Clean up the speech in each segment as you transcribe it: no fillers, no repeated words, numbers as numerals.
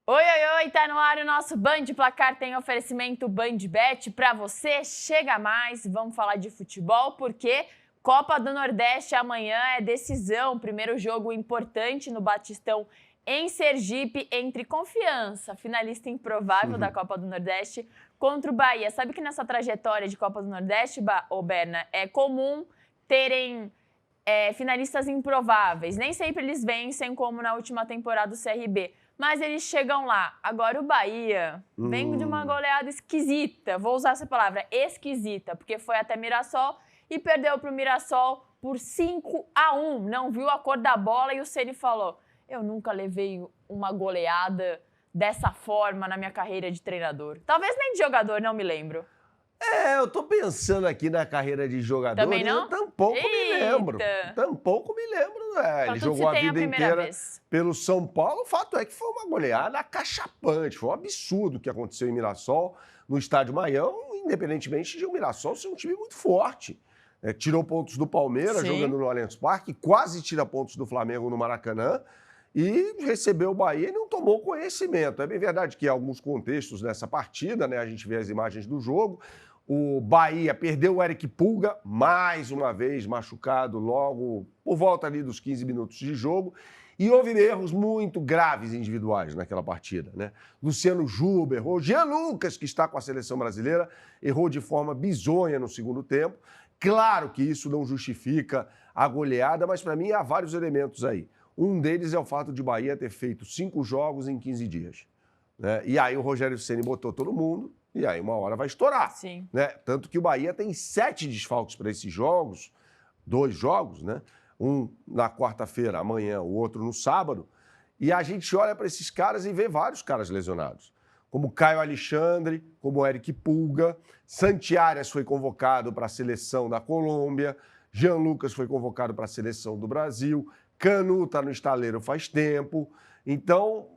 Oi, oi, oi, tá no ar o nosso Band Placar, tem oferecimento BandBet pra você, chega mais, vamos falar de futebol, porque Copa do Nordeste amanhã é decisão, primeiro jogo importante no Batistão em Sergipe, entre Confiança, finalista improvável da Copa do Nordeste, contra o Bahia. Sabe que nessa trajetória de Copa do Nordeste, Berna, é comum terem finalistas improváveis, nem sempre eles vencem como na última temporada do CRB, mas eles chegam lá. Agora o Bahia vem de uma goleada esquisita, vou usar essa palavra, esquisita, porque foi até Mirassol e perdeu para o Mirassol por 5-1. Não viu a cor da bola e o Ceni falou, eu nunca levei uma goleada dessa forma na minha carreira de treinador. Talvez nem de jogador, não me lembro. Eu tô pensando aqui na carreira de jogador. Também não? Eu tampouco me lembro. Tampouco me lembro, Ele jogou a vida inteira pelo São Paulo. O fato é que foi uma goleada acachapante. Foi um absurdo o que aconteceu em Mirassol, no Estádio Maião, independentemente de o Mirassol ser um time muito forte. Tirou pontos do Palmeiras, Sim, jogando no Allianz Parque, quase tira pontos do Flamengo no Maracanã. E recebeu o Bahia e não tomou conhecimento. É bem verdade que há alguns contextos nessa partida, A gente vê as imagens do jogo. O Bahia perdeu o Eric Pulga, mais uma vez machucado logo por volta ali dos 15 minutos de jogo. E houve erros muito graves individuais naquela partida, Luciano Juba errou, Jean Lucas, que está com a seleção brasileira, errou de forma bizonha no segundo tempo. Claro que isso não justifica a goleada, mas para mim há vários elementos aí. Um deles é o fato de Bahia ter feito 5 jogos em 15 dias. E aí o Rogério Ceni botou todo mundo, e aí uma hora vai estourar. Sim. Tanto que o Bahia tem 7 desfalques para esses jogos, 2 jogos, Um na quarta-feira, amanhã, o outro no sábado. E a gente olha para esses caras e vê vários caras lesionados. Como Caio Alexandre, como Eric Pulga, Santi Arias foi convocado para a seleção da Colômbia, Jean Lucas foi convocado para a seleção do Brasil, Canu está no estaleiro faz tempo. Então,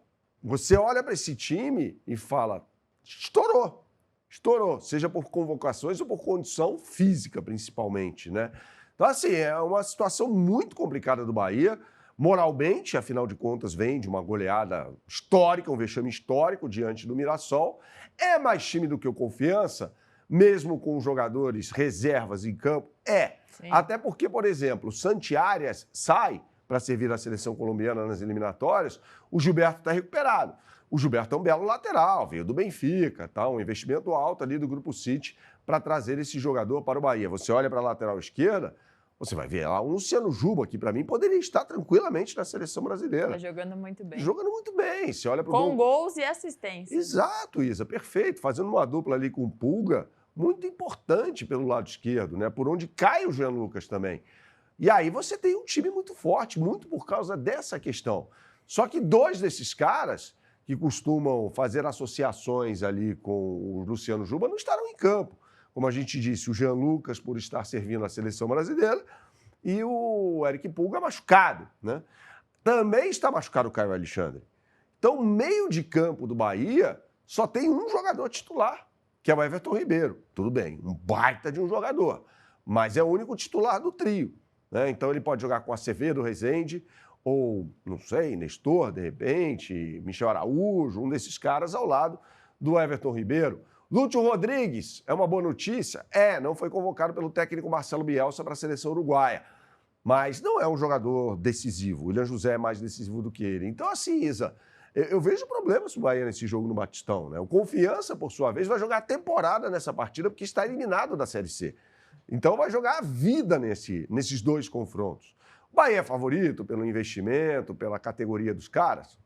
você olha para esse time e fala, estourou. Estourou, seja por convocações ou por condição física, principalmente, Então, assim, é uma situação muito complicada do Bahia. Moralmente, afinal de contas, vem de uma goleada histórica, um vexame histórico diante do Mirassol. É mais time do que o Confiança, mesmo com jogadores reservas em campo? Sim. Até porque, por exemplo, o Santi Arias sai para servir a seleção colombiana nas eliminatórias, o Gilberto está recuperado. O Gilberto é um belo lateral, veio do Benfica, um investimento alto ali do Grupo City para trazer esse jogador para o Bahia. Você olha para a lateral esquerda, você vai ver lá, o Luciano Juba, que para mim poderia estar tranquilamente na seleção brasileira. Está jogando muito bem. Jogando muito bem. Você olha pro com gols e assistências. Exato, Isa, perfeito. Fazendo uma dupla ali com o Pulga, muito importante pelo lado esquerdo, Por onde cai o Jean Lucas também. E aí você tem um time muito forte, muito por causa dessa questão. Só que 2 desses caras que costumam fazer associações ali com o Luciano Juba não estarão em campo. Como a gente disse, o Jean Lucas por estar servindo a seleção brasileira e o Eric Pulga machucado, Também está machucado o Caio Alexandre. Então, o meio de campo do Bahia só tem um jogador titular, que é o Everton Ribeiro. Tudo bem, um baita de um jogador, mas é o único titular do trio. Então, ele pode jogar com Acevedo, Rezende, ou, não sei, Nestor, de repente, Michel Araújo, um desses caras ao lado do Everton Ribeiro. Lúcio Rodrigues, é uma boa notícia? Não foi convocado pelo técnico Marcelo Bielsa para a seleção uruguaia, mas não é um jogador decisivo. O William José é mais decisivo do que ele. Então, assim, Isa, eu vejo problemas para o Bahia nesse jogo no Batistão. O Confiança, por sua vez, vai jogar a temporada nessa partida porque está eliminado da Série C. Então, vai jogar a vida nesses 2 confrontos. O Bahia é favorito pelo investimento, pela categoria dos caras?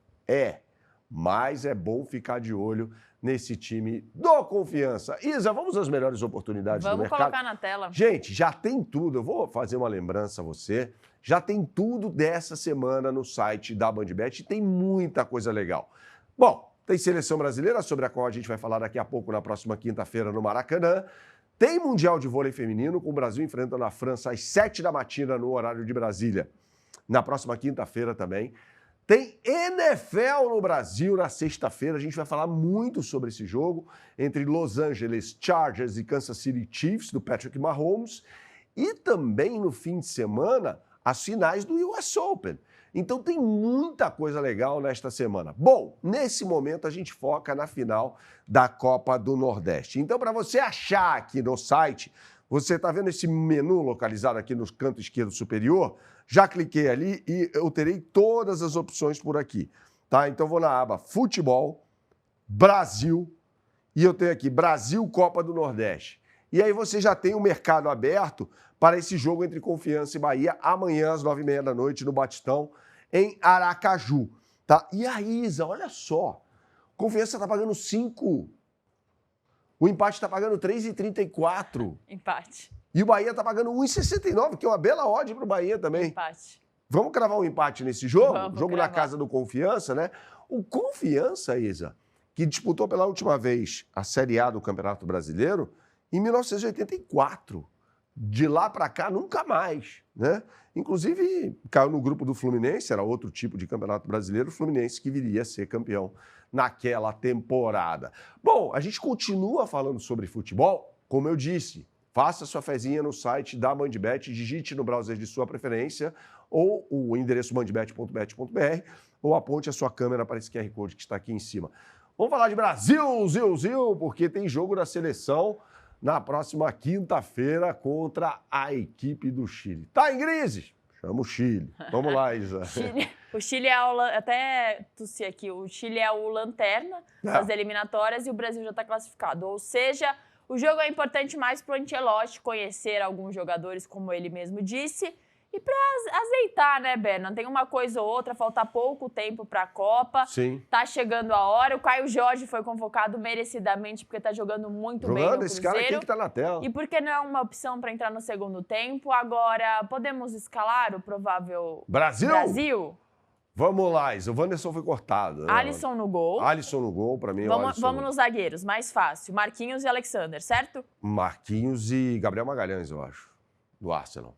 Mas é bom ficar de olho nesse time do Confiança. Isa, vamos às melhores oportunidades do mercado? Vamos colocar na tela. Gente, já tem tudo. Eu vou fazer uma lembrança a você. Já tem tudo dessa semana no site da BandBet e tem muita coisa legal. Bom, tem seleção brasileira, sobre a qual a gente vai falar daqui a pouco, na próxima quinta-feira, no Maracanã. Tem Mundial de Vôlei Feminino, com o Brasil enfrentando a França às 7h no horário de Brasília. Na próxima quinta-feira também. Tem NFL no Brasil na sexta-feira. A gente vai falar muito sobre esse jogo entre Los Angeles Chargers e Kansas City Chiefs, do Patrick Mahomes. E também no fim de semana, as finais do US Open. Então tem muita coisa legal nesta semana. Bom, nesse momento a gente foca na final da Copa do Nordeste. Então, para você achar aqui no site, você está vendo esse menu localizado aqui no canto esquerdo superior? Já cliquei ali e eu terei todas as opções por aqui, tá? Então vou na aba Futebol, Brasil, e eu tenho aqui Brasil Copa do Nordeste. E aí você já tem o mercado aberto para esse jogo entre Confiança e Bahia, amanhã às 9h30 da noite no Batistão, em Aracaju, tá? E a Isa, olha só, Confiança está pagando 5, o empate está pagando 3,34. Empate. E o Bahia está pagando 1,69, que é uma bela odd para o Bahia também. Empate. Vamos cravar um empate nesse jogo? Vamos Jogo cravar. na casa do Confiança, né? O Confiança, Isa, que disputou pela última vez a Série A do Campeonato Brasileiro em 1984. De lá para cá, nunca mais, né? Inclusive, caiu no grupo do Fluminense, era outro tipo de Campeonato Brasileiro, o Fluminense que viria a ser campeão naquela temporada. Bom, a gente continua falando sobre futebol, como eu disse, faça sua fezinha no site da BandBet, digite no browser de sua preferência ou o endereço bandbet.bet.br ou aponte a sua câmera para esse QR Code que está aqui em cima. Vamos falar de Brasil, Zil, porque tem jogo da seleção na próxima quinta-feira contra a equipe do Chile. Tá em crises? Chama o Chile. Vamos lá, Isa. O Chile é até tossi aqui, o Chile é o lanterna das eliminatórias e o Brasil já está classificado. Ou seja, o jogo é importante mais para o Ancelotti conhecer alguns jogadores, como ele mesmo disse, e para azeitar, né, Berna? Tem uma coisa ou outra, falta pouco tempo para a Copa. Sim. Tá chegando a hora. O Caio Jorge foi convocado merecidamente porque tá jogando muito bem no Esse Cruzeiro. cara aqui que tá na tela. E porque não é uma opção para entrar no segundo tempo. Agora, podemos escalar o provável Brasil? Vamos lá, Isa. O Wanderson foi cortado. Né? Alisson no gol. Alisson no gol, para mim. Vamos nos zagueiros, mais fácil. Marquinhos e Alexander, certo? Marquinhos e Gabriel Magalhães, eu acho, do Arsenal.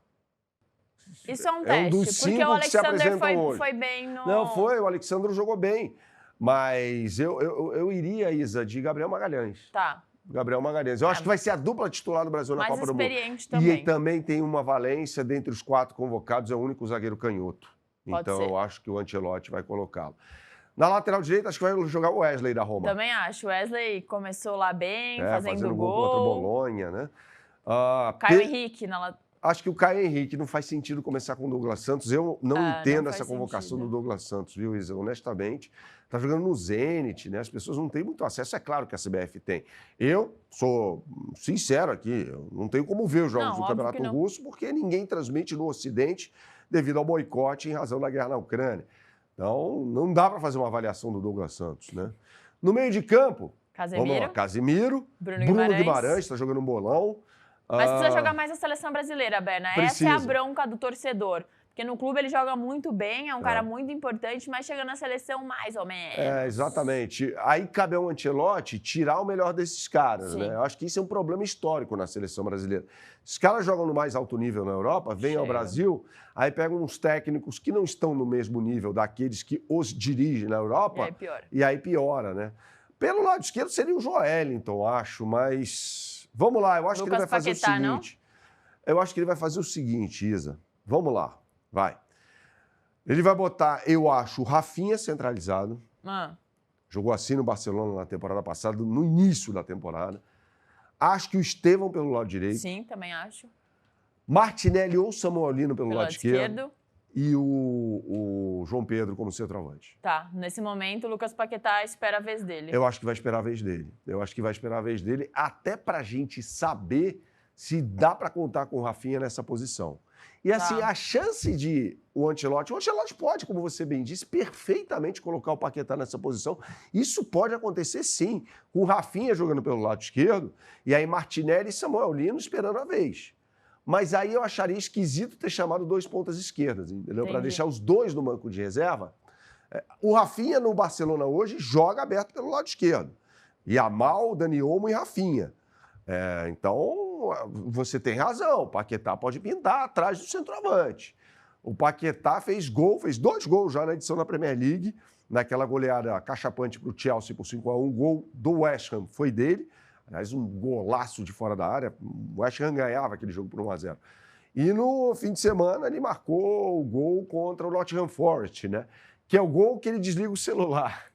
Isso é um É um teste, dos porque o cinco que se Alexander apresentam hoje. foi bem no... Não, o Alexandre jogou bem, mas eu iria, Isa, de Gabriel Magalhães. Tá. Gabriel Magalhães. Eu acho que vai ser a dupla titular do Brasil na Mais Copa do Mundo. experiente também. E também tem uma valência, dentre os 4 convocados, é o único zagueiro canhoto. Pode então ser. eu acho que o Ancelotti vai colocá-lo. Na lateral direita, acho que vai jogar o Wesley da Roma. Também acho. O Wesley começou lá bem, fazendo gol contra o Bolonha, né? Caio Henrique na lateral. Acho que o Caio Henrique não faz sentido começar com o Douglas Santos. Eu não entendo essa convocação do Douglas Santos, viu, Isa? Honestamente. Está jogando no Zenit, né? As pessoas não têm muito acesso. É claro que a CBF tem. Eu sou sincero aqui, eu não tenho como ver os jogos do Campeonato Russo, porque ninguém transmite no Ocidente devido ao boicote em razão da guerra na Ucrânia. Então, não dá para fazer uma avaliação do Douglas Santos, né? No meio de campo, vamos lá, Casemiro, Bruno Guimarães está jogando um bolão. Mas precisa jogar mais a seleção brasileira, Berna. Precisa. Essa é a bronca do torcedor. Porque no clube ele joga muito bem, é um cara muito importante, mas chega na seleção mais ou menos. Exatamente. Aí cabe ao Ancelotti tirar o melhor desses caras, Sim. né? Eu acho que isso é um problema histórico na seleção brasileira. Os caras jogam no mais alto nível na Europa, vêm ao Brasil, aí pegam uns técnicos que não estão no mesmo nível daqueles que os dirigem na Europa. E aí piora, né? Pelo lado esquerdo seria o Joelinton, acho, mas... Vamos lá, eu acho que ele vai fazer o seguinte. Eu acho que ele vai fazer o seguinte, Isa. Vamos lá, vai. Ele vai botar, eu acho, o Rafinha centralizado. Jogou assim no Barcelona na temporada passada, no início da temporada. Acho que o Estevão pelo lado direito. Sim, também acho. Martinelli ou Samuel Lino pelo lado esquerdo. E o João Pedro como centroavante. Tá, nesse momento o Lucas Paquetá espera a vez dele. Eu acho que vai esperar a vez dele. Até pra gente saber se dá para contar com o Rafinha nessa posição. E assim, a chance de o Ancelotti pode, como você bem disse, perfeitamente colocar o Paquetá nessa posição. Isso pode acontecer sim, com o Rafinha jogando pelo lado esquerdo e aí Martinelli e Samuel Lino esperando a vez. Mas aí eu acharia esquisito ter chamado 2 pontas esquerdas, entendeu? Para deixar os 2 no banco de reserva. O Rafinha no Barcelona hoje joga aberto pelo lado esquerdo. Yamal, Dani Olmo e Rafinha. Então, você tem razão. O Paquetá pode pintar atrás do centroavante. O Paquetá fez 2 gols já na edição da Premier League, naquela goleada cachapante para o Chelsea por 5-1. O gol do West Ham foi dele. Aliás, um golaço de fora da área. O West Ham ganhava aquele jogo por 1-0. E no fim de semana ele marcou o gol contra o Nottingham Forest, né? Que é o gol que ele desliga o celular.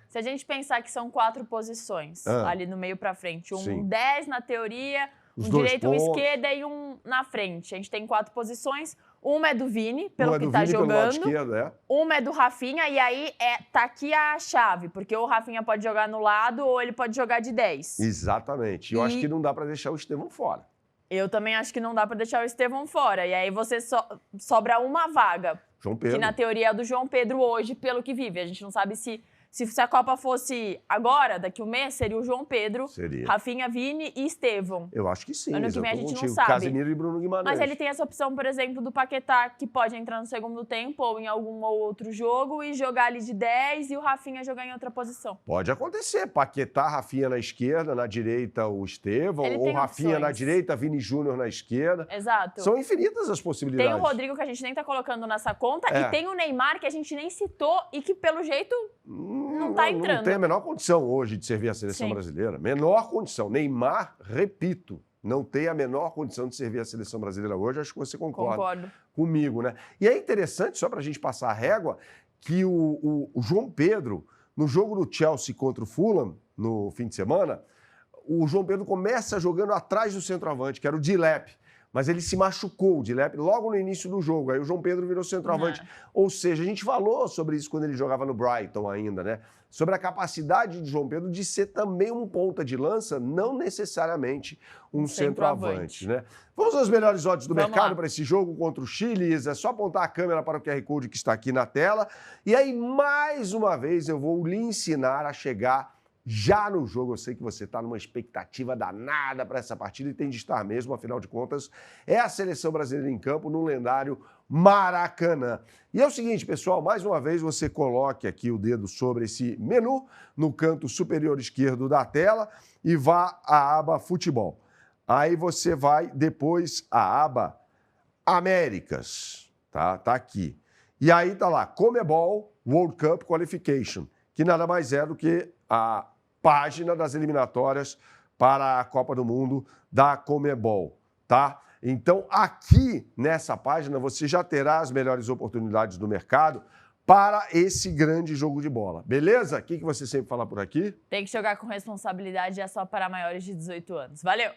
Se a gente pensar que são 4 posições ali no meio para frente, Sim. 10 na teoria, Os um dois direito, um pontos. esquerda e um na frente. A gente tem 4 posições. Uma é do Vini, pelo que do tá Vini pelo lado jogando. esquerdo, Uma é do Rafinha, e aí tá aqui a chave, porque ou o Rafinha pode jogar no lado ou ele pode jogar de 10. Exatamente. Eu acho que não dá para deixar o Estevão fora. Eu também acho que não dá para deixar o Estevão fora. E aí você sobra uma vaga, João Pedro. que na teoria é do João Pedro hoje, pelo que vive. A gente não sabe se a Copa fosse agora, daqui um mês, seria o João Pedro, Seria. Rafinha, Vini e Estevão. Eu acho que sim. Ano que vem a gente não sabe. Casemiro e Bruno Guimarães. Mas ele tem essa opção, por exemplo, do Paquetá, que pode entrar no segundo tempo ou em algum ou outro jogo e jogar ali de 10 e o Rafinha jogar em outra posição. Pode acontecer. Paquetá, Rafinha na esquerda, na direita o Estevão, Ele ou tem Rafinha opções. na direita, Vini Júnior na esquerda. Exato. São infinitas as possibilidades. Tem o Rodrigo, que a gente nem tá colocando nessa conta, e tem o Neymar, que a gente nem citou e que, pelo jeito, não tá entrando. Não tem a menor condição hoje de servir a seleção brasileira. Menor condição. Neymar, repito, não tem a menor condição de servir a seleção brasileira hoje. Acho que você concorda comigo, né? E é interessante, só para a gente passar a régua, que o João Pedro, no jogo do Chelsea contra o Fulham, no fim de semana, o João Pedro começa jogando atrás do centroavante, que era o Dilep. Mas ele se machucou, o Dilep, logo no início do jogo. Aí o João Pedro virou centroavante. Ou seja, a gente falou sobre isso quando ele jogava no Brighton ainda, né? Sobre a capacidade do João Pedro de ser também um ponta de lança, não necessariamente um centroavante, né? Vamos aos melhores odds do mercado para esse jogo contra o Chile, Isa. É só apontar a câmera para o QR Code que está aqui na tela. E aí, mais uma vez, eu vou lhe ensinar a chegar já no jogo. Eu sei que você está numa expectativa danada para essa partida e tem de estar mesmo, afinal de contas, é a seleção brasileira em campo no lendário Maracanã. E é o seguinte, pessoal, mais uma vez você coloque aqui o dedo sobre esse menu no canto superior esquerdo da tela e vá à aba Futebol. Aí você vai depois à aba Américas, tá? Tá aqui. E aí tá lá, Comebol World Cup Qualification, que nada mais é do que a página das eliminatórias para a Copa do Mundo da Comebol, tá? Então, aqui nessa página, você já terá as melhores oportunidades do mercado para esse grande jogo de bola. Beleza? O que você sempre fala por aqui? Tem que jogar com responsabilidade, é só para maiores de 18 anos. Valeu!